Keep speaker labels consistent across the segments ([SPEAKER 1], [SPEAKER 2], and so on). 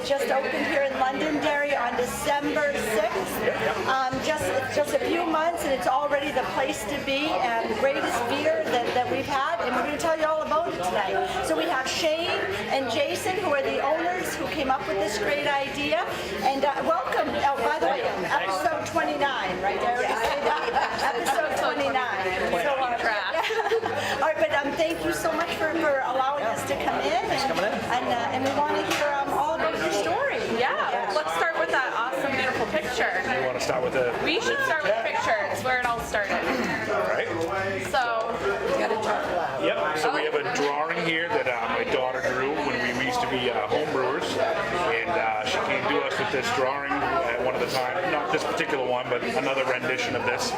[SPEAKER 1] just opened here in Londonderry on December 6th. Just a few months, and it's already the place to be and the greatest beer that we've had, and we're going to tell you all about it tonight. So we have Shane and Jason, who are the owners, who came up with this great idea. And welcome. Oh, by the way, episode 29, right? I already said that. Episode 29. So, all right, but thank you so much for allowing us to come in, and we want to hear all about your story.
[SPEAKER 2] Yeah, let's start with that awesome, beautiful picture.
[SPEAKER 3] You want to start with the...
[SPEAKER 2] We should start with the picture. It's where it all started.
[SPEAKER 3] All right.
[SPEAKER 2] So,
[SPEAKER 1] You got to talk loud.
[SPEAKER 3] Yep, so we have a drawing here that my daughter drew when we used to be home brewers, and she came to us with this drawing at one of the times, not this particular one, but another rendition of this,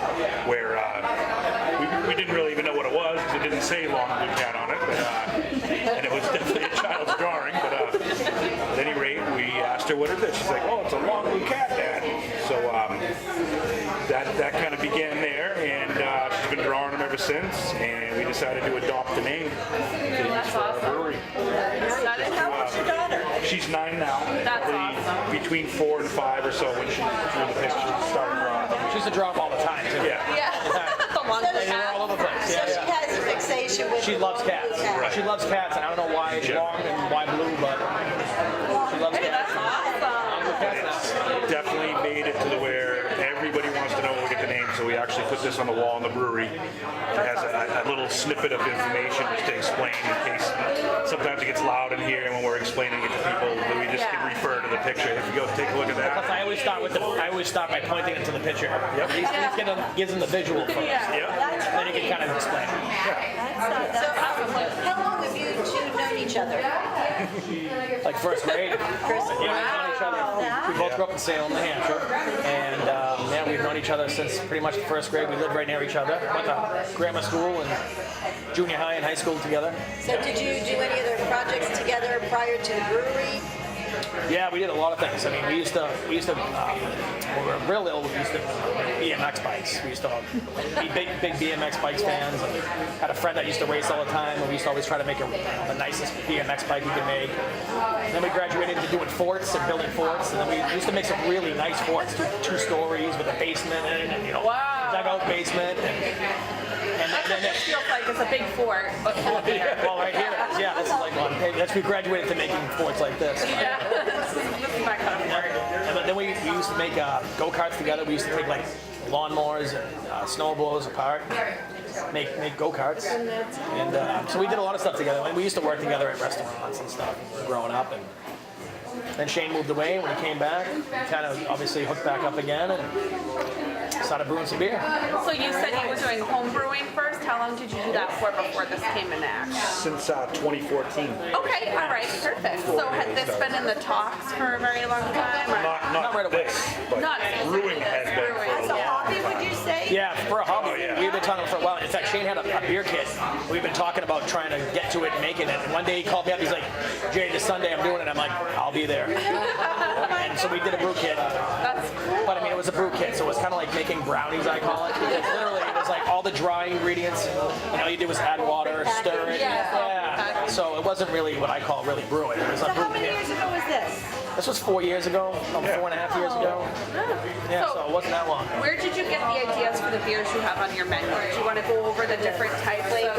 [SPEAKER 3] where we didn't really even know what it was, because it didn't say Long Blue Cat on it, and it was definitely a child's drawing, but at any rate, we asked her what it is. She's like, oh, it's a Long Blue Cat, Dad. So that kind of began there, and she's been drawing them ever since, and we decided to adopt the name to use for our brewery.
[SPEAKER 1] How old's your daughter?
[SPEAKER 3] She's 9 now.
[SPEAKER 2] That's awesome.
[SPEAKER 3] Between 4 and 5 or so when she drew the picture, she started drawing them.
[SPEAKER 4] She used to draw them all the time, too.
[SPEAKER 3] Yeah.
[SPEAKER 2] The long
[SPEAKER 4] They were all over the place.
[SPEAKER 1] So she has a fixation with
[SPEAKER 4] She loves cats.
[SPEAKER 1] Right.
[SPEAKER 4] She loves cats, and I don't know why it's long and why blue, but she loves
[SPEAKER 2] Hey,
[SPEAKER 4] cats.
[SPEAKER 2] that's awesome.
[SPEAKER 3] It definitely made it to the where everybody wants to know where we get the name, so we actually put this on the wall in the brewery. It has a little snippet of information just to explain in case sometimes it gets loud in here, and when we're explaining it to people, we just can refer to the picture. If you go take a look at
[SPEAKER 4] Plus,
[SPEAKER 3] that.
[SPEAKER 4] I always start by pointing it to the picture. Yep. At least gives them the visual first.
[SPEAKER 3] Yeah.
[SPEAKER 4] Then you can kind of explain.
[SPEAKER 1] So how long have you two known each other?
[SPEAKER 4] Like first grade.
[SPEAKER 1] First
[SPEAKER 4] Yeah, we've known each other. We both grew up in Salem, New Hampshire, and we've known each other since pretty much the first grade. We lived right near each other. Went to grammar school and junior high and high school together.
[SPEAKER 1] So did you do any other projects together prior to the brewery?
[SPEAKER 4] Yeah, we did a lot of things. I mean, we used to when we were real little, we used to BMX bikes. We used to be big BMX bikes fans, and had a friend that used to race all the time, and we used to always try to make the nicest BMX bike we could make. And then we graduated into doing forts and building forts, and then we used to make some really nice forts, 2 stories with a basement and dugout basement. And
[SPEAKER 2] That's what this feels like. It's a big fort, but full of beer.
[SPEAKER 4] Well, right here, yeah, this is like one. We graduated to making forts like this.
[SPEAKER 2] Yeah, this is my kind of fort.
[SPEAKER 4] But then we used to make go-karts together. We used to take like lawnmowers and snowballs apart, make go-karts. And so we did a lot of stuff together. And we used to work together at restaurants and stuff growing up. And then Shane moved away, and when he came back, we kind of obviously hooked back up again and started brewing some beer.
[SPEAKER 2] So you said you were doing home brewing first. How long did you do that for before this came into action?
[SPEAKER 3] Since 2014.
[SPEAKER 2] Okay, all right, perfect. So had this been in the talks for a very long time? Or?
[SPEAKER 3] Not
[SPEAKER 4] right away.
[SPEAKER 3] this, but
[SPEAKER 2] Not
[SPEAKER 3] brewing has been for a
[SPEAKER 1] As a
[SPEAKER 3] long
[SPEAKER 1] hobby, would you say?
[SPEAKER 4] Yeah, for a hobby.
[SPEAKER 3] Oh, yeah.
[SPEAKER 4] We've been talking for a while. In fact, Shane had a beer kit. We've been talking about trying to get to it and making it. And one day he called me up. He's like, Jay, this Sunday I'm doing it. I'm like, I'll be there. And so we did a brew kit.
[SPEAKER 2] That's cool.
[SPEAKER 4] But I mean, it was a brew kit, so it was kind of like making brownies, I call it. Because literally, it was like all the dry ingredients. And all you did was add water, stir it.
[SPEAKER 2] Yeah.
[SPEAKER 4] So it wasn't really what I call really brewing. It was
[SPEAKER 1] So
[SPEAKER 4] a
[SPEAKER 1] how
[SPEAKER 4] brew
[SPEAKER 1] many
[SPEAKER 4] kit.
[SPEAKER 1] years ago was this?
[SPEAKER 4] This was 4 years ago, 4.5 years ago. Yeah, so it wasn't that long.
[SPEAKER 2] Where did you get the ideas for the beers you have on your menu? Do you want to go over the different types of
[SPEAKER 1] Yeah,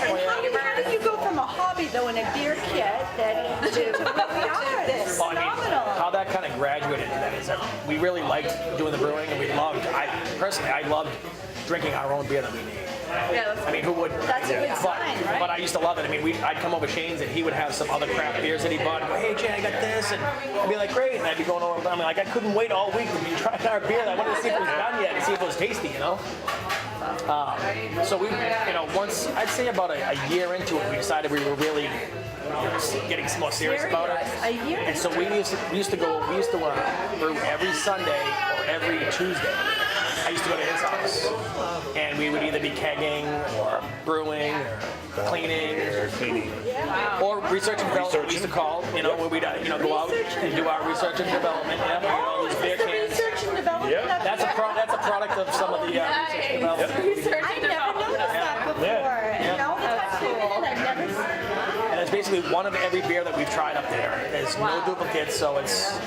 [SPEAKER 1] and how did you go from a hobby though in a beer kit to where we are? This
[SPEAKER 4] Well, I mean,
[SPEAKER 1] phenomenal.
[SPEAKER 4] how that kind of graduated into that is that we really liked doing the brewing, and we loved. I loved drinking our own beer that we made.
[SPEAKER 2] Yeah, that's
[SPEAKER 4] I mean, who would?
[SPEAKER 1] That's a good sign, right?
[SPEAKER 4] But I used to love it. I mean, I'd come over Shane's, and he would have some other craft beers that he bought. And go, hey, Jay, I got this, and I'd be like, great. And I'd be going over. I mean, like I couldn't wait all week to be trying our beer. I wanted to see if it was done yet, and see if it was tasty, you know. So we, once I'd say about a year into it, we decided we were really getting more serious about it.
[SPEAKER 1] A year.
[SPEAKER 4] And so we used to brew every Sunday or every Tuesday. I used to go to his house, and we would either be kegging or brewing or cleaning or research and development. We used to call, where we'd go out and do our research and development. Yeah, all these beer cans.
[SPEAKER 1] Research and development.
[SPEAKER 3] Yeah.
[SPEAKER 4] That's a product of some of the research and development.
[SPEAKER 2] Research
[SPEAKER 1] I
[SPEAKER 2] and
[SPEAKER 1] never
[SPEAKER 2] development.
[SPEAKER 1] noticed that before.
[SPEAKER 3] Yeah.
[SPEAKER 1] And all the time I've never seen.
[SPEAKER 4] And it's basically one of every beer that we've tried up there. There's no duplicates, so it's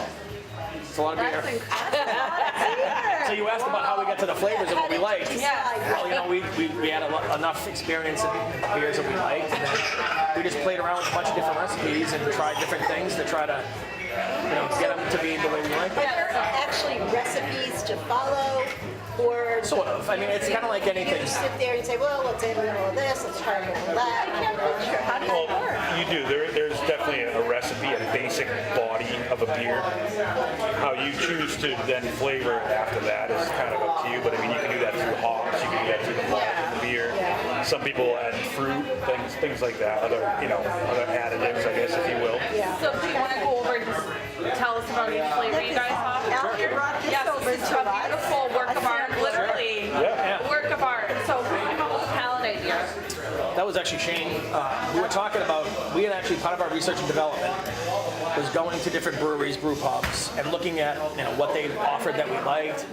[SPEAKER 4] a lot of beer.
[SPEAKER 2] That's incredible.
[SPEAKER 4] So you asked about how we got to the flavors and what we liked.
[SPEAKER 2] Yeah.
[SPEAKER 4] Well, you know, we had enough experience in the beers that we liked, and then we just played around with a bunch of different recipes and tried different things to try to, get them to be the way we like them.
[SPEAKER 5] Are there actually recipes to follow, or
[SPEAKER 4] Sort of. I mean, it's kind of like
[SPEAKER 5] you
[SPEAKER 4] anything.
[SPEAKER 5] just sit there and say, well, let's add a little of this, let's try a little of that? I can't picture. How does
[SPEAKER 3] Well,
[SPEAKER 5] that work?
[SPEAKER 3] you do. There's definitely a recipe, a basic body of a beer. How you choose to then flavor it after that is kind of up to you. But I mean, you can do that through hops. You can do that through the malt in the beer. Some people add fruit, things like that. Other additives, I guess, if you will.
[SPEAKER 2] So do you want to go over and just tell us about each flavor you guys have
[SPEAKER 1] Al
[SPEAKER 2] here?
[SPEAKER 1] brought this
[SPEAKER 2] Yes,
[SPEAKER 1] over
[SPEAKER 2] this is
[SPEAKER 1] to
[SPEAKER 2] a
[SPEAKER 1] us.
[SPEAKER 2] beautiful work of art, literally.
[SPEAKER 3] Yeah.
[SPEAKER 2] A work of art. So who came up with the palette idea?
[SPEAKER 4] That was actually Shane. We were talking about, we had actually, part of our research and development was going to different breweries, brew pubs, and looking at what they offered that we liked,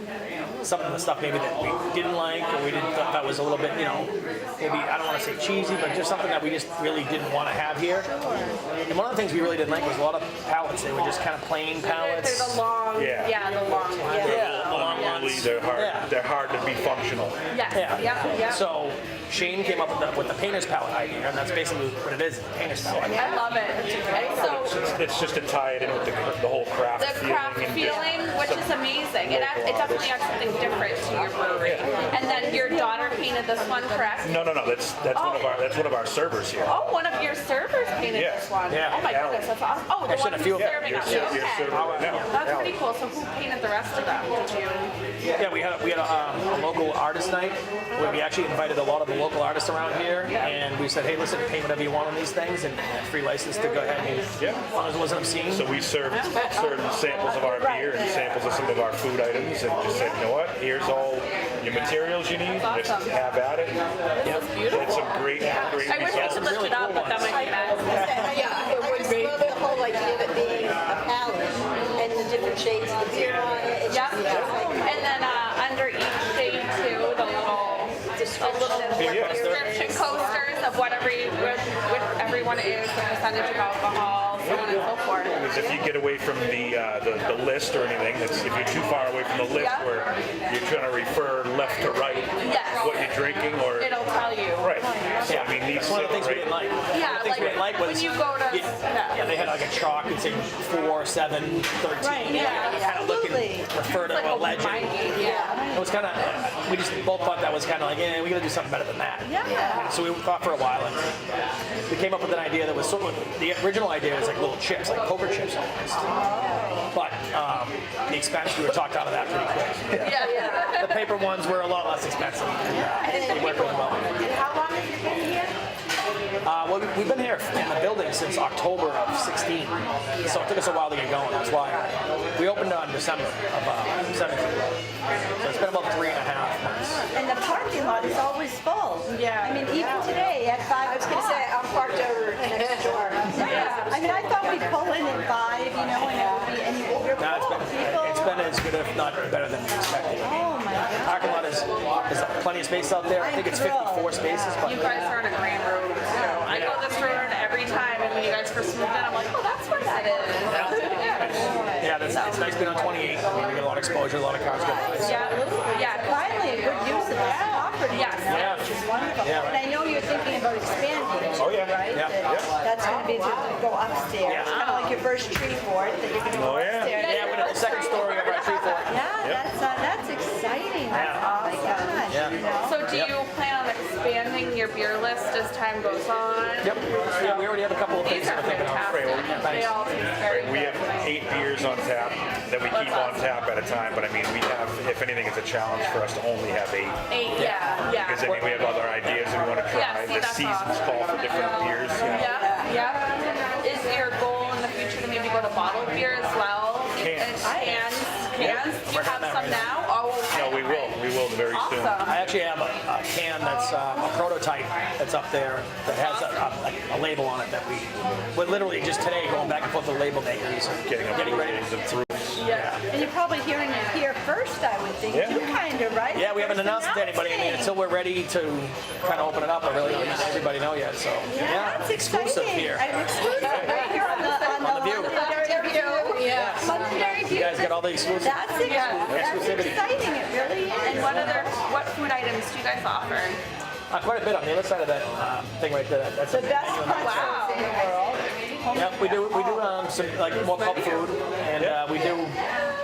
[SPEAKER 4] some of the stuff maybe that we didn't like, or we didn't thought that was a little bit, maybe, I don't want to say cheesy, but just something that we just really didn't want to have here. And one of the things we really didn't like was a lot of pallets. They were just kind of plain pallets.
[SPEAKER 2] They're the long, the long one.
[SPEAKER 4] Yeah, the long
[SPEAKER 3] Unruly,
[SPEAKER 4] ones.
[SPEAKER 3] they're hard.
[SPEAKER 4] Yeah.
[SPEAKER 3] They're hard to be functional.
[SPEAKER 2] Yes,
[SPEAKER 4] Yeah. So Shane came up with the painter's palette idea, and that's basically what it is, the painter's palette.
[SPEAKER 2] I love it. And so
[SPEAKER 3] It's just to tie it in with the whole craft
[SPEAKER 2] the
[SPEAKER 3] feeling.
[SPEAKER 2] craft
[SPEAKER 3] and
[SPEAKER 2] feeling, which is amazing. It definitely adds something different to your brewery. And then your daughter painted this one, correct?
[SPEAKER 3] No. That's one of our servers here.
[SPEAKER 2] Oh, one of your servers painted
[SPEAKER 3] Yeah.
[SPEAKER 2] this one.
[SPEAKER 4] Yeah.
[SPEAKER 2] Oh my goodness, that's awesome. Oh, the
[SPEAKER 4] Actually,
[SPEAKER 2] one
[SPEAKER 4] a few
[SPEAKER 2] who's
[SPEAKER 4] of them.
[SPEAKER 2] serving
[SPEAKER 3] Your
[SPEAKER 2] us.
[SPEAKER 3] server
[SPEAKER 2] Okay.
[SPEAKER 3] right now.
[SPEAKER 2] That's pretty cool. So who painted the rest of them? Did you?
[SPEAKER 4] Yeah, we had a local artist night where we actually invited a lot of the local artists around here, and we said, hey, listen, paint whatever you want on these things, and free license to go ahead and as long as it wasn't obscene.
[SPEAKER 3] So we served samples of our beer and samples of some of our food items, and just said, you know what? Here's all your materials you need. Just
[SPEAKER 2] Awesome.
[SPEAKER 3] have at it.
[SPEAKER 2] This is beautiful.
[SPEAKER 3] It's some great
[SPEAKER 2] I wish we
[SPEAKER 3] results.
[SPEAKER 2] could lift it up, but that might be bad.
[SPEAKER 5] I just love the whole idea of it being a palette and the different shades of the beer on it. It's
[SPEAKER 2] Yep.
[SPEAKER 5] just,
[SPEAKER 2] And then under each shade too, the little description coasters of what with everyone is, the percentage of alcohol, so on and so forth.
[SPEAKER 3] Because if you get away from the list or anything, if you're too far away from the list
[SPEAKER 2] Yeah.
[SPEAKER 3] where you're trying to refer left to right
[SPEAKER 2] Yes.
[SPEAKER 3] what you're drinking or
[SPEAKER 2] It'll tell you.
[SPEAKER 3] right. So I mean, these
[SPEAKER 4] That's one of the things we
[SPEAKER 3] right.
[SPEAKER 4] didn't like. One of
[SPEAKER 2] Yeah,
[SPEAKER 4] the things we didn't like was
[SPEAKER 2] when you go to
[SPEAKER 4] yeah, they had like a chalk and say 4, 7, 13.
[SPEAKER 1] Right,
[SPEAKER 2] yeah,
[SPEAKER 4] Kind of looking,
[SPEAKER 1] absolutely.
[SPEAKER 4] refer to
[SPEAKER 2] like
[SPEAKER 4] a
[SPEAKER 2] a
[SPEAKER 4] legend.
[SPEAKER 2] mind game. Yeah.
[SPEAKER 4] It was kind of, we just both thought that was kind of like, we gotta do something better than that.
[SPEAKER 1] Yeah.
[SPEAKER 4] So we thought for a while, and we came up with an idea that was sort of, the original idea was like little chips, like Cobra chips almost. But the expense, we were talked out of that pretty quick.
[SPEAKER 2] Yeah.
[SPEAKER 4] The paper ones were a lot less expensive. They worked really well.
[SPEAKER 1] And how long have you been here?
[SPEAKER 4] Well, we've been here in the building since October of 16, so it took us a while to get going. That's why we opened on December of 17. So it's been about 3.5 months.
[SPEAKER 1] And the parking lot is always full.
[SPEAKER 2] Yeah.
[SPEAKER 1] I mean, even today at 5
[SPEAKER 5] I was going to say, I'm parked over next door.
[SPEAKER 1] Yeah. I mean, I thought we'd pull in at 5, and it would be, and you're
[SPEAKER 4] No,
[SPEAKER 1] full of people.
[SPEAKER 4] it's been as good, if not better than we expected.
[SPEAKER 1] Oh my God.
[SPEAKER 4] Parking lot is plenty of space out there. I think it's 54 spaces, but
[SPEAKER 2] You guys are in a great room too. I go this room every time, and when you guys first moved in, I'm like, oh, that's where that is.
[SPEAKER 4] yeah, it's nice being on 28. I mean, we get a lot of exposure, a lot of cars go by. So.
[SPEAKER 2] Yeah.
[SPEAKER 1] Finally, a good use of this property.
[SPEAKER 2] Yes.
[SPEAKER 4] Yeah.
[SPEAKER 1] Which is wonderful.
[SPEAKER 4] Yeah, right.
[SPEAKER 1] And I know you're thinking about expanding too,
[SPEAKER 3] Oh, yeah.
[SPEAKER 1] right?
[SPEAKER 4] Yeah.
[SPEAKER 1] That's going to be to go upstairs.
[SPEAKER 4] Yeah.
[SPEAKER 1] Kind of like your first tree fort that you're going to go
[SPEAKER 3] Oh, yeah.
[SPEAKER 1] upstairs.
[SPEAKER 4] Yeah, we're in the second story of our tree fort.
[SPEAKER 1] Yeah, that's exciting. That's
[SPEAKER 4] Yeah.
[SPEAKER 1] oh my gosh.
[SPEAKER 4] Yeah.
[SPEAKER 1] You know?
[SPEAKER 2] So do you plan on expanding your beer list as time goes on?
[SPEAKER 4] Yep. Yeah, we already have a couple of things
[SPEAKER 2] These
[SPEAKER 4] that
[SPEAKER 2] are
[SPEAKER 4] we're thinking of.
[SPEAKER 2] fantastic. They all taste very
[SPEAKER 3] We have
[SPEAKER 2] good.
[SPEAKER 3] 8 beers on tap that we keep on tap at a time, but I mean, we have, if anything, it's a challenge for us to only have 8.
[SPEAKER 2] 8, yeah.
[SPEAKER 3] Because I mean, we have other ideas we want to try.
[SPEAKER 2] Yeah, see,
[SPEAKER 3] The
[SPEAKER 2] that's
[SPEAKER 3] seasons
[SPEAKER 2] awesome.
[SPEAKER 3] call for different beers. You know.
[SPEAKER 2] Yeah. Is your goal in the future to maybe go to bottled beer as well?
[SPEAKER 3] Cans.
[SPEAKER 2] Cans. Do you
[SPEAKER 4] We're
[SPEAKER 2] have
[SPEAKER 4] doing that
[SPEAKER 2] some
[SPEAKER 4] right
[SPEAKER 2] now? Oh,
[SPEAKER 3] No, we will very soon.
[SPEAKER 2] awesome.
[SPEAKER 4] I actually have a can that's a prototype that's up there that has a label on it that we're literally just today going back and forth to label makers and getting ready.
[SPEAKER 1] Yeah. And you're probably hearing it here first, I would think.
[SPEAKER 3] Yeah.
[SPEAKER 1] You kind of, right?
[SPEAKER 4] Yeah, we haven't
[SPEAKER 1] First
[SPEAKER 4] announced it to anybody. I mean, until we're ready to kind of open it up, I really don't let everybody know yet. So
[SPEAKER 1] Yeah, that's
[SPEAKER 4] exclusive
[SPEAKER 1] exciting.
[SPEAKER 4] here.
[SPEAKER 1] I'm exclusive right here on the
[SPEAKER 4] View.
[SPEAKER 1] Londonderry View.
[SPEAKER 2] Yeah.
[SPEAKER 1] Londonderry View.
[SPEAKER 4] You guys got all the exclusive.
[SPEAKER 1] That's
[SPEAKER 4] Exclusivity.
[SPEAKER 1] exciting. It really is.
[SPEAKER 2] And what food items do you guys offer?
[SPEAKER 4] Quite a bit on the other side of that thing right there. That's
[SPEAKER 1] The best pretzels
[SPEAKER 2] Wow.
[SPEAKER 1] in the world.
[SPEAKER 4] Yeah, we do some like more pub food, and we do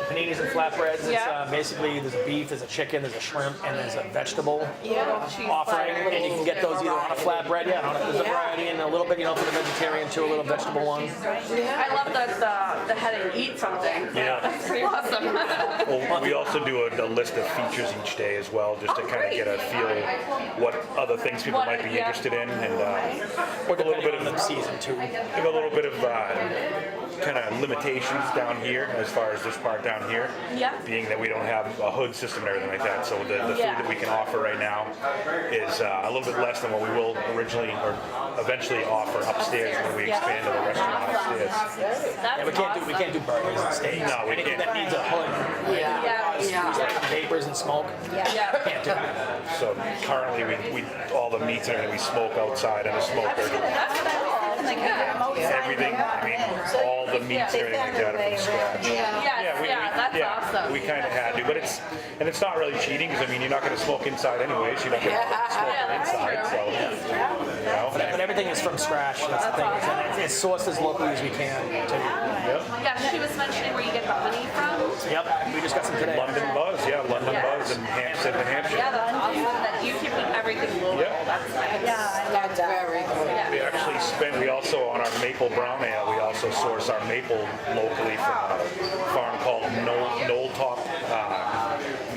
[SPEAKER 4] paninis and flatbreads. It's
[SPEAKER 2] Yeah.
[SPEAKER 4] basically there's a beef, there's a chicken, there's a shrimp, and there's a vegetable
[SPEAKER 2] Cheese
[SPEAKER 4] offering,
[SPEAKER 2] platter.
[SPEAKER 4] and you can get those either on a flatbread, there's a variety, and a little bit, for the vegetarian too, a little vegetable one.
[SPEAKER 2] I love the head and eat something.
[SPEAKER 3] Yeah.
[SPEAKER 2] That's pretty awesome.
[SPEAKER 3] Well, we also do a list of features each day as well, just to kind of get a feel what other things people might be interested in, and
[SPEAKER 4] Or
[SPEAKER 3] a little bit
[SPEAKER 4] depending on
[SPEAKER 3] of
[SPEAKER 4] the season too.
[SPEAKER 3] give a little bit of kind of limitations down here as far as this part down here,
[SPEAKER 2] Yeah.
[SPEAKER 3] being that we don't have a hood system and everything like that. So the food
[SPEAKER 2] Yeah.
[SPEAKER 3] that we can offer right now is a little bit less than what we will originally or eventually offer upstairs when we expand to the restaurant upstairs.
[SPEAKER 2] That's
[SPEAKER 4] Yeah, we can't do burgers and steaks.
[SPEAKER 3] No, we
[SPEAKER 4] Anything
[SPEAKER 3] can't.
[SPEAKER 4] that needs a hood, vapors and smoke.
[SPEAKER 2] Yeah.
[SPEAKER 4] Can't do that.
[SPEAKER 3] So currently we all the meats and everything we smoke outside in a smoker.
[SPEAKER 1] That's what I was thinking.
[SPEAKER 3] Everything, I mean, all the meats and everything like that are from scratch.
[SPEAKER 2] Yes, that's awesome.
[SPEAKER 3] We kind of had to, but it's not really cheating because I mean you're not going to smoke inside anyways. You're not going to smoke
[SPEAKER 2] that's
[SPEAKER 3] inside,
[SPEAKER 2] true.
[SPEAKER 3] so you know.
[SPEAKER 4] But everything is from scratch. That's the thing. And it's sourced as locally as we can too.
[SPEAKER 2] Yeah, she was mentioning where you get the honey from.
[SPEAKER 4] Yep, we just got some today.
[SPEAKER 3] London Buzz in Hampstead, New Hampshire.
[SPEAKER 2] Yeah, that's awesome. That you keep everything local.
[SPEAKER 3] Yeah.
[SPEAKER 2] That's nice.
[SPEAKER 5] That's very good.
[SPEAKER 3] We actually we also on our maple brown ale, we also source our maple locally from a farm called Knoll Top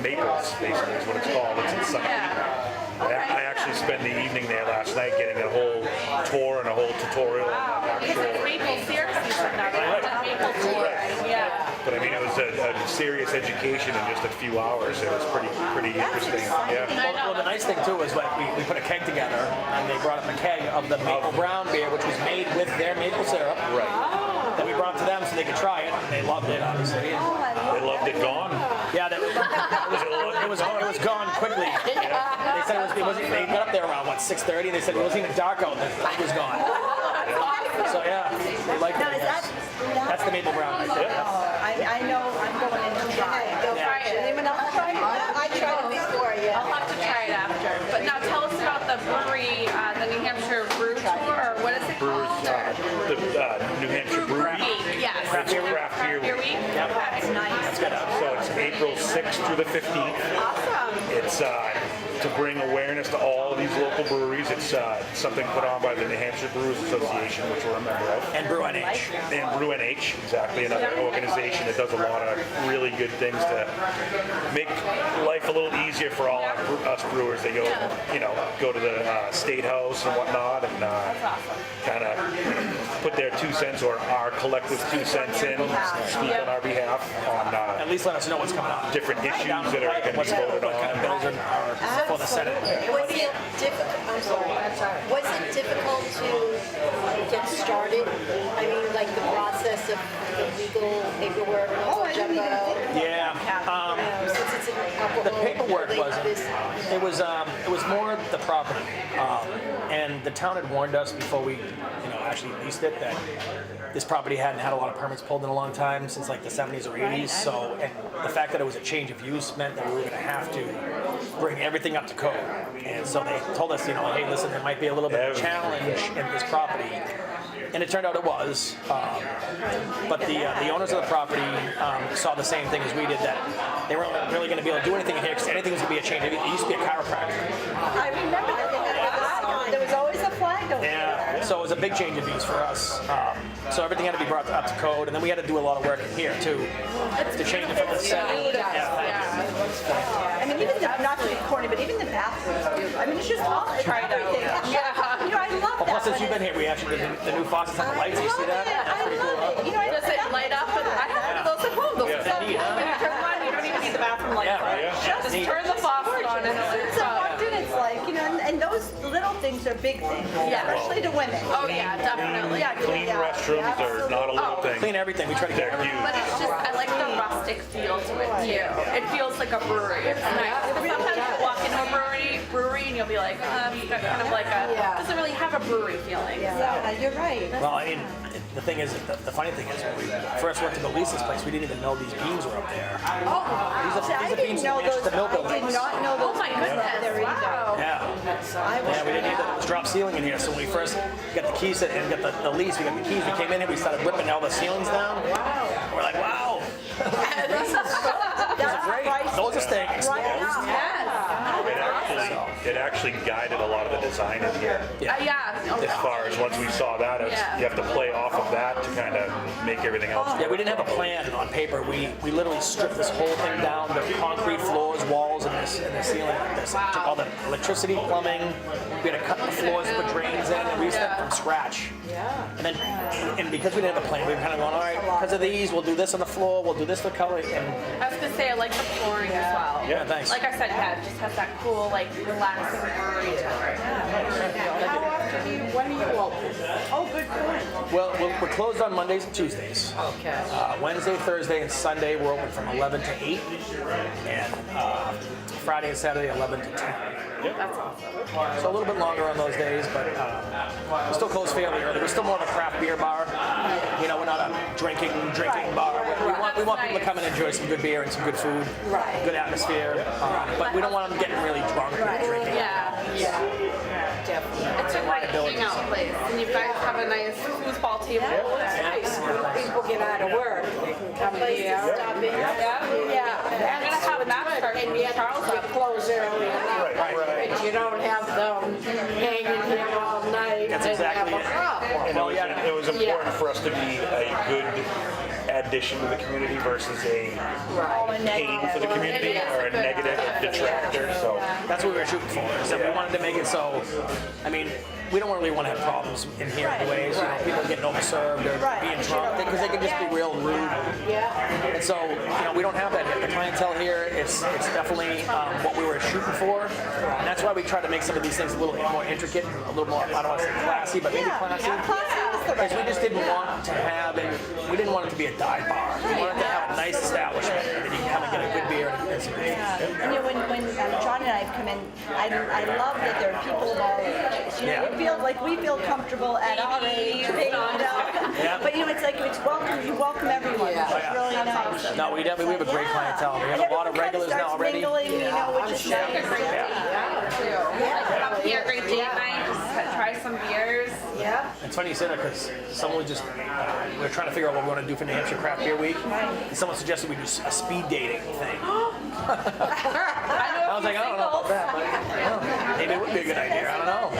[SPEAKER 3] Maples, basically is what it's called. It's in Sunapee. I actually spent the evening there last night getting a whole tour and a whole tutorial on the
[SPEAKER 2] Because it's
[SPEAKER 3] actual.
[SPEAKER 2] maple syrup season now. Maple syrup. Yeah.
[SPEAKER 3] But I mean, it was a serious education in just a few hours. It was pretty interesting. Yeah.
[SPEAKER 4] Well, the nice thing too is like we put a keg together and they brought up a keg of the maple brown beer, which was made with their maple syrup.
[SPEAKER 3] Right.
[SPEAKER 4] That we brought to them so they could try it. And they loved it, obviously.
[SPEAKER 3] They loved it gone.
[SPEAKER 4] Yeah, it was gone quickly. They said they got up there around 6:30. And they said it wasn't even dark out. It was gone. So yeah, they liked it.
[SPEAKER 1] Now, is that
[SPEAKER 4] That's the maple brown right there.
[SPEAKER 1] I know I'm going in to try it.
[SPEAKER 5] Go
[SPEAKER 2] Try it.
[SPEAKER 1] Anyone else try it?
[SPEAKER 5] I tried it before,
[SPEAKER 2] I'll
[SPEAKER 5] yeah.
[SPEAKER 2] have to try it after. But now tell us about the brewery, the New Hampshire Brew Tour, or what is it
[SPEAKER 3] Brewers,
[SPEAKER 2] called?
[SPEAKER 3] the New Hampshire Brewery.
[SPEAKER 2] Week, yes.
[SPEAKER 3] It's a craft beer
[SPEAKER 2] Your
[SPEAKER 3] week.
[SPEAKER 2] week? Okay.
[SPEAKER 1] Nice.
[SPEAKER 3] So it's April 6th through the 15th.
[SPEAKER 2] Awesome.
[SPEAKER 3] It's to bring awareness to all of these local breweries. It's something put on by the New Hampshire Brewers Association, which we're a member of.
[SPEAKER 4] And Brew NH.
[SPEAKER 3] And Brew NH, exactly, another organization that does a lot of really good things to make life a little easier for all us brewers. They go, go to the State House and whatnot, and kind of put their 2 cents or our collective 2 cents in, speak on our behalf on
[SPEAKER 4] At least let us know what's coming up.
[SPEAKER 3] different issues that are going to be voted
[SPEAKER 4] What kind of
[SPEAKER 3] on.
[SPEAKER 4] bills are for the Senate.
[SPEAKER 5] Was it difficult? I'm sorry. Was it difficult to get started? I mean, like the process of the legal paperwork, jumbo.
[SPEAKER 4] Yeah.
[SPEAKER 5] Since it's an alcohol.
[SPEAKER 4] The paperwork
[SPEAKER 5] like
[SPEAKER 4] wasn't.
[SPEAKER 5] this.
[SPEAKER 4] It was more the property, and the town had warned us before we, actually leased it that this property hadn't had a lot of permits pulled in a long time since like the 70s or 80s. So, and the fact that it was a change of use meant that we were going to have to bring everything up to code. And so they told us, hey, listen, there might be a little bit of a challenge in this property. And it turned out it was. But the owners of the property saw the same thing as we did, that they weren't really going to be able to do anything in here because anything was going to be a change. It used to be a chiropractor.
[SPEAKER 1] I remember that. There was always a flag over there.
[SPEAKER 4] Yeah, so it was a big change of use for us. So everything had to be brought up to code, and then we had to do a lot of work in here too to change it from the set.
[SPEAKER 1] I mean, even not to be corny, but even the bathrooms, dude. I mean, it's just all
[SPEAKER 2] Try it out.
[SPEAKER 1] everything.
[SPEAKER 2] Yeah.
[SPEAKER 1] I love
[SPEAKER 4] Well,
[SPEAKER 1] that.
[SPEAKER 4] plus, since you've been here, we actually did the new faucets and the lights. You see that? That's pretty cool. Huh?
[SPEAKER 2] Does it light up? I have one of those at home. Those are so
[SPEAKER 4] neat,
[SPEAKER 2] cool.
[SPEAKER 4] huh?
[SPEAKER 2] When you turn them on, you don't even need the bathroom lights
[SPEAKER 4] Yeah,
[SPEAKER 2] on.
[SPEAKER 4] yeah.
[SPEAKER 2] Just turn the faucet on and it lights up.
[SPEAKER 1] restrooms are big things,
[SPEAKER 2] Yeah.
[SPEAKER 1] especially to women.
[SPEAKER 2] Oh yeah, definitely.
[SPEAKER 1] Yeah,
[SPEAKER 3] Clean restrooms are not a little thing.
[SPEAKER 4] Clean everything. We try to get
[SPEAKER 3] They're
[SPEAKER 4] everything.
[SPEAKER 3] huge.
[SPEAKER 2] But it's just, I like the rustic feel to it too. It feels like a brewery. It's nice. Sometimes you walk into a brewery and you'll be like, it's got kind of like a, doesn't really have a brewery feeling.
[SPEAKER 1] Yeah, you're right.
[SPEAKER 4] Well, I mean, the thing is, the funny thing is, when we first went to Lisa's place, we didn't even know these beans were up there.
[SPEAKER 1] Oh,
[SPEAKER 4] These
[SPEAKER 1] I
[SPEAKER 4] are
[SPEAKER 1] didn't
[SPEAKER 4] beans
[SPEAKER 1] know
[SPEAKER 4] that match
[SPEAKER 1] those.
[SPEAKER 4] the mill
[SPEAKER 1] I did
[SPEAKER 4] buildings.
[SPEAKER 1] not know those.
[SPEAKER 2] Oh my
[SPEAKER 1] beans were
[SPEAKER 2] goodness,
[SPEAKER 1] there either.
[SPEAKER 2] wow.
[SPEAKER 4] Yeah. Yeah, we didn't either. It was drop ceiling in here, so when we first got the keys and got the lease, we got the keys, we came in here, we started ripping all the ceilings down. Wow. We're like, wow.
[SPEAKER 1] That's
[SPEAKER 4] Great.
[SPEAKER 1] priceless.
[SPEAKER 4] Those are staying exposed.
[SPEAKER 3] It actually guided a lot of the design in here. As far as once we saw that, you have to play off of that to kind of make everything else.
[SPEAKER 4] Yeah, we didn't have a plan on paper. We literally stripped this whole thing down to concrete floors, walls, and the ceiling like this. Took all the electricity, plumbing. We had to cut the floors, put drains in, and we used that from scratch. And then, and because we didn't have a plan, we were kind of going, all right, because of these, we'll do this on the floor, we'll do this for color. And
[SPEAKER 2] I was gonna say I like the flooring as well.
[SPEAKER 4] yeah, thanks.
[SPEAKER 2] Like I said, yeah, it just has that cool, like relaxing brewery to it.
[SPEAKER 6] How often when are you open?
[SPEAKER 1] Oh, good point.
[SPEAKER 4] Well, we're closed on Mondays and Tuesdays.
[SPEAKER 6] Okay.
[SPEAKER 4] Wednesday, Thursday, and Sunday we're open from 11 to 8, and Friday and Saturday 11 to 10.
[SPEAKER 2] That's awesome.
[SPEAKER 4] So a little bit longer on those days, but we're still closed fairly early. We're still more of a craft beer bar. You know, we're not a drinking bar. We want people to come and enjoy some good beer and some good food, good atmosphere. But we don't want them getting really drunk and drinking.
[SPEAKER 6] Definitely.
[SPEAKER 2] It's a great hangout place, and you guys have a nice foosball table.
[SPEAKER 6] Nice. When people get out of work, they can come here.
[SPEAKER 2] I'm gonna have that start
[SPEAKER 6] And yet you close early enough. But you don't have them hanging here all night.
[SPEAKER 4] That's
[SPEAKER 6] and
[SPEAKER 4] exactly
[SPEAKER 6] have a
[SPEAKER 4] it.
[SPEAKER 6] problem.
[SPEAKER 3] And it was important for us to be a good addition to the community versus a pain for the community or a negative detractor. So
[SPEAKER 4] That's what we were shooting for. So we wanted to make it so, I mean, we don't really want to have problems in here anyways. You know, people getting overserved or being drunk because they can just be real rude. And so, you know, we don't have that here. The clientele here, it's definitely what we were shooting for. And that's why we try to make some of these things a little more intricate, a little more, I don't want to say classy, but maybe classy. Because we just didn't want to have it, we didn't want it to be a dive bar. We wanted to have a nice establishment that you can come and get a good beer and some good food.
[SPEAKER 1] And you know, when John and I have come in, I love that there are people of all ages. You know, we feel comfortable at our age. But you know, it's like you welcome everyone. It's really nice.
[SPEAKER 4] No, we definitely have a great clientele. We have a lot of regulars now already.
[SPEAKER 1] Mingling, you know, which is nice.
[SPEAKER 2] Come here, great date night, just try some beers.
[SPEAKER 4] It's funny you say that because someone just, we were trying to figure out what we want to do for New Hampshire Craft Beer Week. And someone suggested we do a speed dating thing. I was like, I don't know about that, but maybe it would be a good idea. I don't know.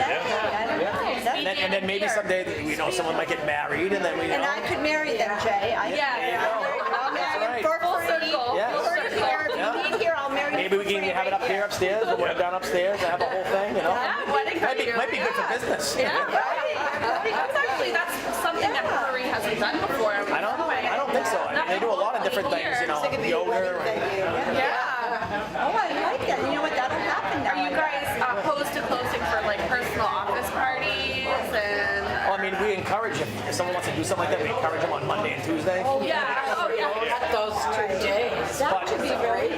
[SPEAKER 4] And then maybe someday, we know someone might get married, and then we know.
[SPEAKER 1] And I could marry them, Jay. I'll marry them for free. If you need here, I'll marry you.
[SPEAKER 4] Maybe we can have it up here upstairs, or we're down upstairs, and have a whole thing, you know? Might be good for business.
[SPEAKER 2] Actually, that's something that Brewery hasn't done before.
[SPEAKER 4] I don't think so. I mean, they do a lot of different things, you know, yoga.
[SPEAKER 1] Oh, I like that. You know what? That'll happen now.
[SPEAKER 2] Are you guys opposed to closing for like personal office parties and?
[SPEAKER 4] Well, I mean, we encourage them. If someone wants to do something like that, we encourage them on Monday and Tuesday.
[SPEAKER 6] At those 2 days.
[SPEAKER 1] That would be very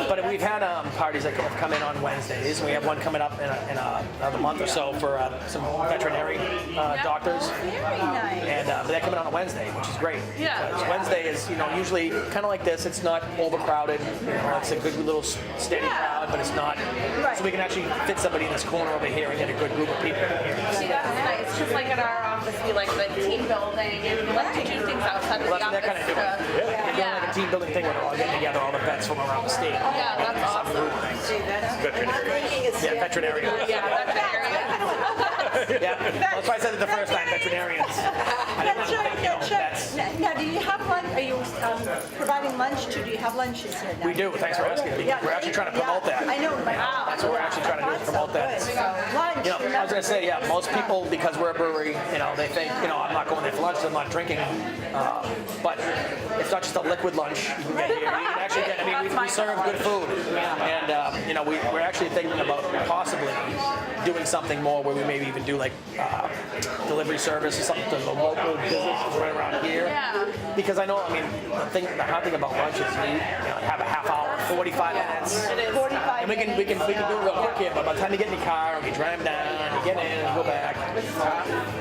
[SPEAKER 4] But we've had parties that have come in on Wednesdays, and we have one coming up in another month or so for some veterinary doctors.
[SPEAKER 1] very nice.
[SPEAKER 4] And they're coming on a Wednesday, which is great.
[SPEAKER 2] Yeah.
[SPEAKER 4] Because Wednesday is, you know, usually kind of like this. It's not overcrowded. You know, it's a good little steady crowd, but it's not. So we can actually fit somebody in this corner over here and get a good group of people here.
[SPEAKER 2] See, that's nice. Just like in our office, we like the team building and we like to do things outside of the
[SPEAKER 4] Well,
[SPEAKER 2] office.
[SPEAKER 4] they're kind of doing it. They're doing like a team building thing where they're all getting together, all the vets from around the state.
[SPEAKER 2] Yeah, that's awesome.
[SPEAKER 4] Yeah, veterinarian.
[SPEAKER 2] Yeah, veterinarian.
[SPEAKER 4] Yeah, that's why I said it the first time, veterinarians.
[SPEAKER 1] That's right. Now, do you have one? Are you providing lunch too? Do you have lunches here now?
[SPEAKER 4] We do. Thanks for asking. We're actually trying to promote that.
[SPEAKER 1] I know.
[SPEAKER 4] That's what we're actually trying to do, is promote that.
[SPEAKER 1] Lunch.
[SPEAKER 4] You know, I was gonna say, yeah, most people, because we're a brewery, you know, they think, you know, I'm not going there for lunch, I'm not drinking. But it's not just a liquid lunch. You can get here. You can actually get. I mean, we serve good food, and you know, we're actually thinking about possibly doing something more where we maybe even do like delivery service or something to the local businesses right around here.
[SPEAKER 2] Yeah.
[SPEAKER 4] Because I know, I mean, the hard thing about lunch is you know, have a half hour, 45 minutes.
[SPEAKER 2] It is.
[SPEAKER 1] 45
[SPEAKER 4] And we can do it real quick here, but by the time you get in the car and you drive down, you get in and go back.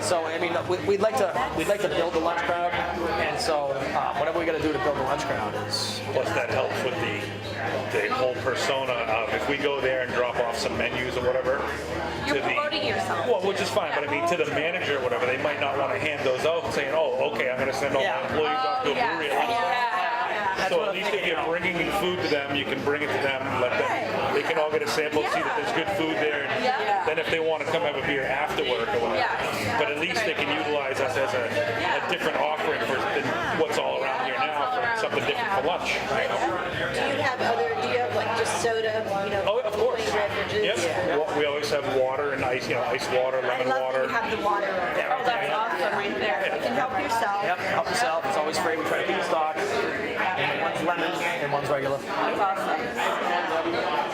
[SPEAKER 4] So I mean, we'd like to build the lunch crowd, and so whatever we got to do to build the lunch crowd is.
[SPEAKER 3] Plus that helps with the whole persona of if we go there and drop off some menus or whatever.
[SPEAKER 2] You're promoting yourself.
[SPEAKER 3] Well, which is fine, but I mean to the manager or whatever, they might not want to hand those out saying, oh, okay, I'm going to send all my employees off to a brewery at lunchtime. So at least if you're bringing in food to them, you can bring it to them, let them, they can all get a sample, see that there's good food there, and then if they want to come have a beer after work or whatever. But at least they can utilize us as a different offering than what's all around here now for something different for lunch. You know?
[SPEAKER 5] Do you have like just soda, you know?
[SPEAKER 3] Oh, of course.
[SPEAKER 5] Beverages?
[SPEAKER 3] Yep. Well, we always have water and ice, you know, ice water,
[SPEAKER 1] I
[SPEAKER 3] lemon
[SPEAKER 1] love
[SPEAKER 3] water.
[SPEAKER 1] that you have the water.
[SPEAKER 2] Oh, that's awesome right there.
[SPEAKER 1] You can help yourself.
[SPEAKER 4] Yep, help yourself. It's always free. We try to keep the stock. And one's lemon and one's regular.
[SPEAKER 2] That's awesome.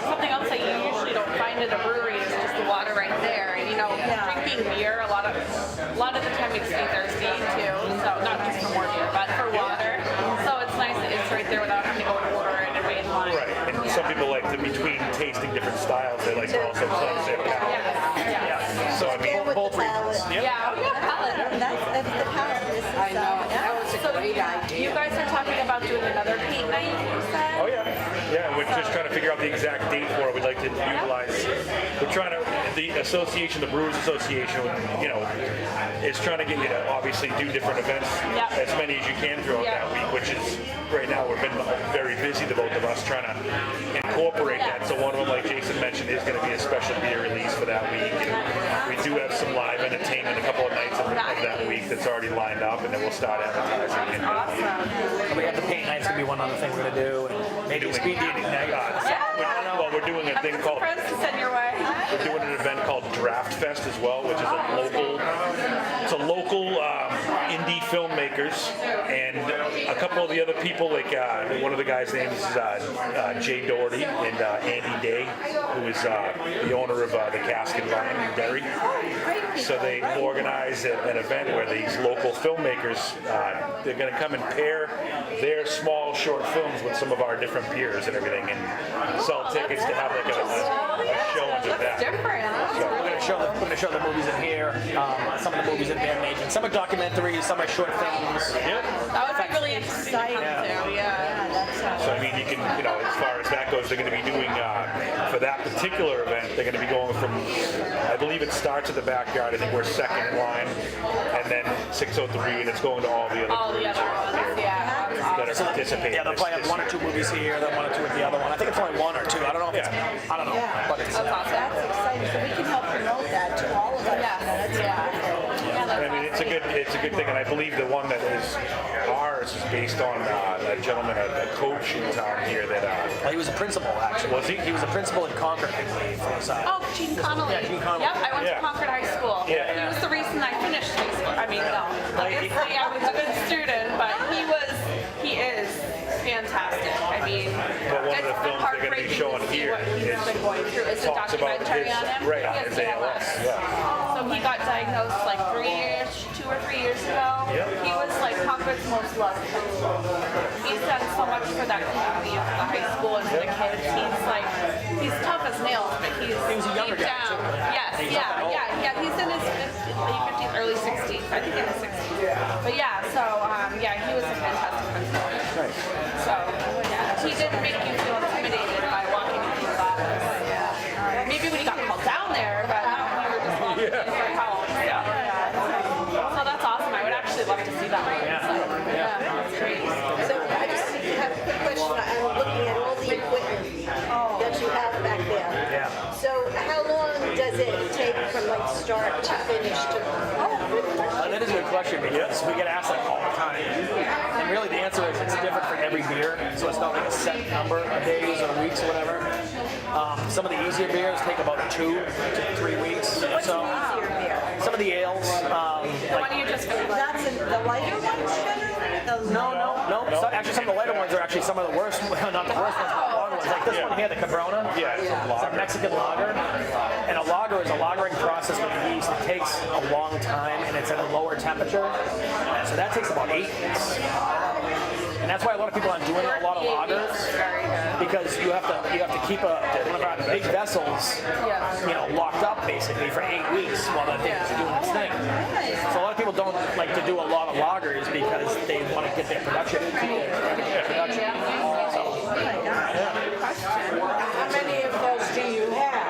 [SPEAKER 2] Something else that you usually don't find at a brewery is just the water right there. And you know, drinking beer a lot of the time makes me thirsty too. So not just for more beer, but for water. So it's nice that it's right there without having to go and order it and wait in line.
[SPEAKER 3] Right, and some people like to, between tasting different styles, they like to also cleanse their palate.
[SPEAKER 2] Yeah.
[SPEAKER 3] So I mean,
[SPEAKER 5] With
[SPEAKER 4] both
[SPEAKER 5] the palate.
[SPEAKER 4] reasons. Yep.
[SPEAKER 2] Yeah, palate.
[SPEAKER 1] That's the power. This is,
[SPEAKER 6] I know, that was a
[SPEAKER 2] So
[SPEAKER 6] great
[SPEAKER 2] you
[SPEAKER 6] idea.
[SPEAKER 2] guys are talking about doing another paint night, you said?
[SPEAKER 3] oh yeah, yeah. We're just trying to figure out the exact date for it. We'd like to utilize. We're trying to the association, the Brewers Association, you know, is trying to get you to obviously do different events, as many as you can throughout that week. Which is right now we've been very busy, the both of us, trying to incorporate that. So one of them, like Jason mentioned, is going to be a special beer release for that week. And we do have some live entertainment a couple of nights of that week that's already lined up, and then we'll start advertising. And,
[SPEAKER 2] Awesome.
[SPEAKER 4] We have the paint night's gonna be one other thing we're gonna do, and maybe a speed dating night.
[SPEAKER 3] well, we're doing a thing called.
[SPEAKER 2] Friends to send your way.
[SPEAKER 3] We're doing an event called Draft Fest as well, which is a local indie filmmakers and a couple of the other people, like one of the guys' names is Jay Doherty and Andy Day, who is the owner of the Cask and Vine in Derry. So they organize an event where these local filmmakers, they're going to come and pair their small short films with some of our different beers and everything, and sell tickets to have like a show and do that.
[SPEAKER 2] Different.
[SPEAKER 4] We're gonna show the movies in here. Some of the movies that they're making. Some are documentaries, some are short films.
[SPEAKER 2] That would be really exciting too. Yeah.
[SPEAKER 3] So I mean, you can, you know, as far as that goes, they're going to be doing for that particular event. They're going to be going from, I believe it starts at the backyard. I think we're second in line, and then 603, and it's going to all the other
[SPEAKER 2] All the other ones. Yeah.
[SPEAKER 3] that are participating.
[SPEAKER 4] Yeah, they'll probably have one or two movies here, then one or two at the other one. I think it's only one or two. I don't know if it's. I don't know, but it's.
[SPEAKER 2] That's awesome.
[SPEAKER 1] That's exciting. So we can help promote that to all of us.
[SPEAKER 2] Yeah.
[SPEAKER 1] You know, that's wonderful.
[SPEAKER 2] Yeah, that's
[SPEAKER 3] I mean, it's a good thing, and I believe the one that is ours is based on a gentleman, a coach in town here that.
[SPEAKER 4] Well, he was a principal actually.
[SPEAKER 3] Was he?
[SPEAKER 4] He was a principal in Concord, I believe.
[SPEAKER 2] Oh, Gene Connolly.
[SPEAKER 4] Yeah, Gene Connolly.
[SPEAKER 2] Yep, I went
[SPEAKER 3] Yeah.
[SPEAKER 2] to Concord High School.
[SPEAKER 3] Yeah.
[SPEAKER 2] He was the reason I finished high school. I mean, no. Obviously, I was a good student, but he is fantastic. I mean,
[SPEAKER 3] But one of the
[SPEAKER 2] it's
[SPEAKER 3] films they're going to be
[SPEAKER 2] heartbreaking
[SPEAKER 3] showing
[SPEAKER 2] to see
[SPEAKER 3] here
[SPEAKER 2] what he's been going through. It's a
[SPEAKER 3] talks about
[SPEAKER 2] documentary
[SPEAKER 3] his
[SPEAKER 2] on him.
[SPEAKER 3] right on
[SPEAKER 2] He
[SPEAKER 3] his
[SPEAKER 2] has
[SPEAKER 3] ALS. Yeah.
[SPEAKER 2] So he got diagnosed like 2 or 3 years ago.
[SPEAKER 3] Yep.
[SPEAKER 2] He was like Concord's most loved. He's done so much for that community, for the high school and for the kids. He's tough as nails, but he was
[SPEAKER 4] a younger
[SPEAKER 2] deep
[SPEAKER 4] guy,
[SPEAKER 2] down.
[SPEAKER 4] too.
[SPEAKER 2] Yes, yeah. He's in his late 50s, early 60s. I think in his 60s. But yeah, so he was a fantastic principal.
[SPEAKER 3] Nice.
[SPEAKER 2] So he didn't make you feel intimidated by walking into his office. Maybe when he got called down there, but we were just walking in for help. So that's awesome. I would actually love to see that one. Yeah, that's great.
[SPEAKER 5] So I just have a quick question. I'm looking at all the equipment that you have back there.
[SPEAKER 4] Yeah.
[SPEAKER 5] So how long does it take from like start to finish to?
[SPEAKER 4] That is a good question because we get asked that all the time. And really the answer answer is it's different for every beer, so it's not like a set number of days or weeks or whatever. Some of the easier beers take about 2 to 3 weeks.
[SPEAKER 1] What's
[SPEAKER 4] So
[SPEAKER 1] an easier beer?
[SPEAKER 4] some of the ales,
[SPEAKER 2] The one you just finished.
[SPEAKER 1] That's the lighter ones, Shannon?
[SPEAKER 4] no. So actually, some of the lighter ones are actually some of the worst. Well, not the worst ones, but the long ones. Like this one here, the Cabrona.
[SPEAKER 3] Yeah, it's a
[SPEAKER 4] It's a
[SPEAKER 3] lager.
[SPEAKER 4] Mexican lager, and a lager is a lagering process with yeast. It takes a long time, and it's at a lower temperature, so that takes about 8 weeks. And that's why a lot of people aren't doing a lot of lagers, because you have to keep one of our big vessels, locked up basically for 8 weeks while that thing is doing its thing. So a lot of people don't like to do a lot of lagers because they want to get their production.
[SPEAKER 6] How many of those do you have?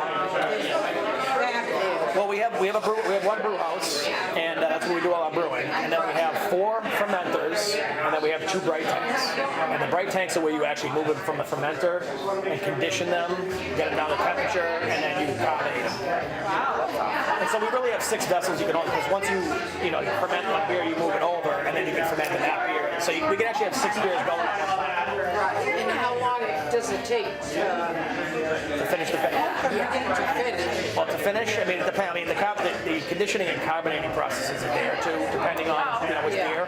[SPEAKER 4] Well, we have one brew house, and that's where we do all our brewing. And then we have 4 fermenters, and then we have 2 bright tanks. And the bright tanks are where you actually move them from the fermenter and condition them, get them down to temperature, and then you carbonate them. Wow. And so we really have 6 vessels you can only, because once you ferment one beer, you move it over, and then you can ferment in that beer. So we can actually have 6 beers going at one time.
[SPEAKER 6] And how long does it take
[SPEAKER 4] To finish the thing.
[SPEAKER 6] to finish?
[SPEAKER 4] Well, to finish, I mean, it depends. I mean, the conditioning and carbonating process is a day or 2, depending on which beer.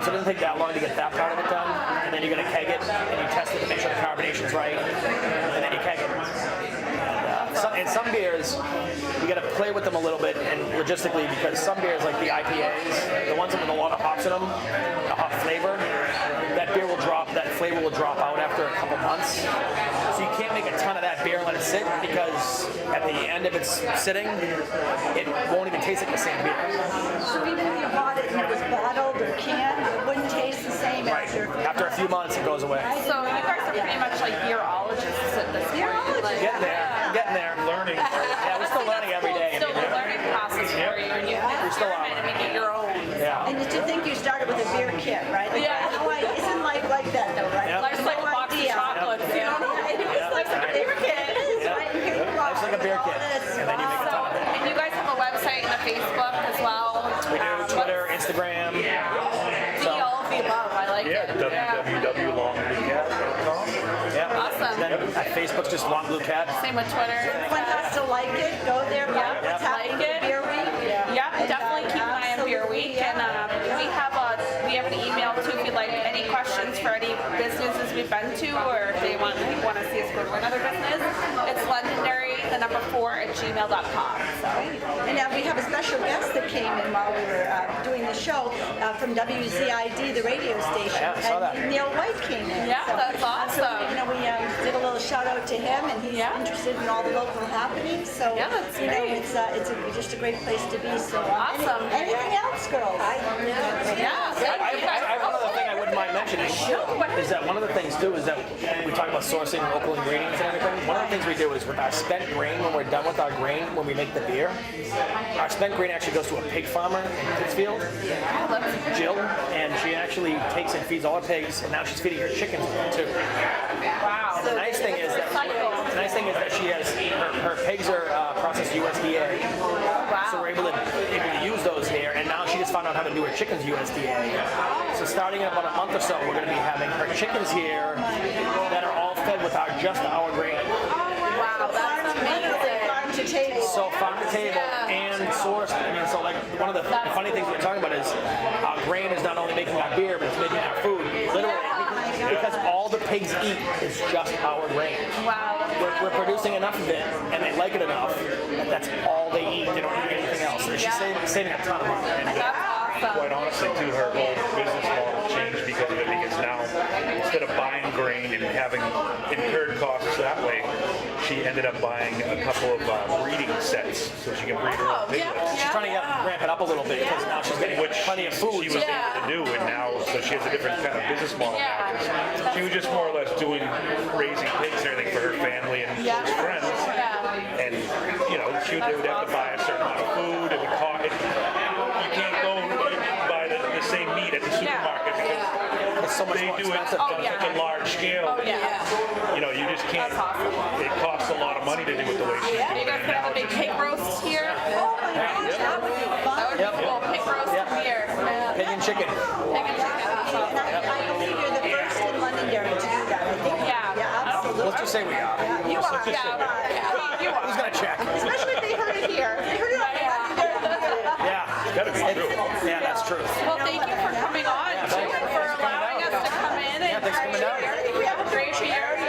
[SPEAKER 4] So it doesn't take that long to get that part of it done. And then you're going to keg it, and you test it to make sure the carbonation's right, and then you keg it. And some beers, you got to play with them a little bit, and logistically, because some beers, like the IPAs, the ones with a lot of hops in them, a hop flavor, that flavor will drop out after a couple months. So you can't make a ton of that beer and let it sit, because at the end of its sitting, it won't even taste like the same beer.
[SPEAKER 1] So even if you bought it and it was bottled or canned, it wouldn't taste the same
[SPEAKER 4] After a few months, it goes away.
[SPEAKER 2] So you guys are pretty much like beerologists at this point. Like,
[SPEAKER 4] Getting there.
[SPEAKER 3] Learning.
[SPEAKER 4] Yeah, we're still learning every day.
[SPEAKER 2] Still the learning process for you, and you can
[SPEAKER 4] still are.
[SPEAKER 2] experiment and make it your own.
[SPEAKER 4] Yeah.
[SPEAKER 1] And to think you started with a beer kit, right? Like,
[SPEAKER 2] Yeah.
[SPEAKER 1] isn't life like that though, right?
[SPEAKER 4] Yep.
[SPEAKER 2] Life's like a box of chocolates, you know? It's like a beer kit.
[SPEAKER 1] Right? Here you are.
[SPEAKER 4] It's like a beer kit, and then you make a ton of it.
[SPEAKER 2] And you guys have a website and a Facebook as well.
[SPEAKER 4] We do Twitter, Instagram.
[SPEAKER 2] See all of the above. I like
[SPEAKER 3] Yeah,
[SPEAKER 2] it.
[SPEAKER 3] www.longbluecat.com.
[SPEAKER 4] Yeah.
[SPEAKER 2] Awesome.
[SPEAKER 4] Then Facebook's just Long Blue Cat.
[SPEAKER 2] Same with Twitter.
[SPEAKER 1] Everyone has to like it. Go there, like what's happening
[SPEAKER 2] Like it.
[SPEAKER 1] with Beer Week.
[SPEAKER 2] Yeah, definitely keep an eye on Beer Week, and we have an email too if you'd like any questions for any businesses we've been to, or if they want to see us go to another business. It's Londonderry, the number 4 at gmail.com. So
[SPEAKER 1] And we have a special guest that came in while we were doing the show from WZID, the radio station.
[SPEAKER 4] Yeah, I saw that.
[SPEAKER 1] And Neil White came in.
[SPEAKER 2] Yeah, that's awesome.
[SPEAKER 1] We did a little shout out to him, and he's interested in all the local happenings. So
[SPEAKER 2] Yeah, that's great.
[SPEAKER 1] it's just a great place to be. So
[SPEAKER 2] Awesome.
[SPEAKER 1] Anything else, girls?
[SPEAKER 2] yeah.
[SPEAKER 4] I have another thing I wouldn't mind mentioning is that one of the things too is that we talk about sourcing local ingredients and everything. One of the things we do is with our spent grain, when we're done with our grain, when we make the beer, our spent grain actually goes to a pig farmer in Pittsfield, Jill, and she actually takes and feeds all her pigs, and now she's feeding her chickens with it too.
[SPEAKER 2] Wow.
[SPEAKER 4] And the nice thing is that she has her pigs are processed USDA, so we're able to use those here. And now she just found out how to do her chickens USDA. So starting in about a month or so, we're going to be having her chickens here that are all fed with just our grain.
[SPEAKER 2] Wow, that's amazing.
[SPEAKER 1] Farm to table.
[SPEAKER 4] So farm to table and sourced. I mean, so like one of the funny things we're talking about is our grain is not only making our beer, but it's making our food. Literally, because all the pigs eat is just our grain.
[SPEAKER 2] Wow.
[SPEAKER 4] We're producing enough of it, and they like it enough that that's all they eat. They don't eat anything else. So she's saving a ton of money. And,
[SPEAKER 2] That's awesome.
[SPEAKER 3] Quite honestly, too, her whole business model changed because of it. Because now, instead of buying grain and having incurred costs that way, she ended up buying a couple of breeding sets so she can breed her own piglets.
[SPEAKER 4] she's trying to ramp it up a little bit because now she's getting plenty of food.
[SPEAKER 3] She was able to do, and now so she has a different kind of business model now. 'Cause she was just more or less doing raising pigs and everything for her family and close friends. And they would have to buy a certain amount of food. It would cost. You can't go buy the same meat at the supermarket because
[SPEAKER 4] It's so much
[SPEAKER 3] they
[SPEAKER 4] more
[SPEAKER 3] do it
[SPEAKER 4] expensive.
[SPEAKER 3] on such a large scale. You just can't.
[SPEAKER 2] That's awesome.
[SPEAKER 3] It costs a lot of money to do it the way she's
[SPEAKER 2] Are you
[SPEAKER 3] doing
[SPEAKER 2] guys
[SPEAKER 3] it
[SPEAKER 2] gonna
[SPEAKER 3] now.
[SPEAKER 2] have a big pig roast here?
[SPEAKER 1] Oh my gosh, that would be fun.
[SPEAKER 2] That would be cool. Pig roast
[SPEAKER 4] Yep.
[SPEAKER 2] here.
[SPEAKER 4] Pig and chicken.
[SPEAKER 2] Pig and chicken.
[SPEAKER 1] And I
[SPEAKER 4] say we are.
[SPEAKER 1] You are.
[SPEAKER 2] Yeah, you are.
[SPEAKER 4] Who's gonna check?
[SPEAKER 1] Especially if they heard it here. They heard it on the
[SPEAKER 4] Yeah.
[SPEAKER 3] It's gotta be true.
[SPEAKER 4] Yeah, that's true.
[SPEAKER 2] Well, thank you for coming on too, and for allowing us to come in and
[SPEAKER 4] thanks for coming down.
[SPEAKER 2] We have a great beer.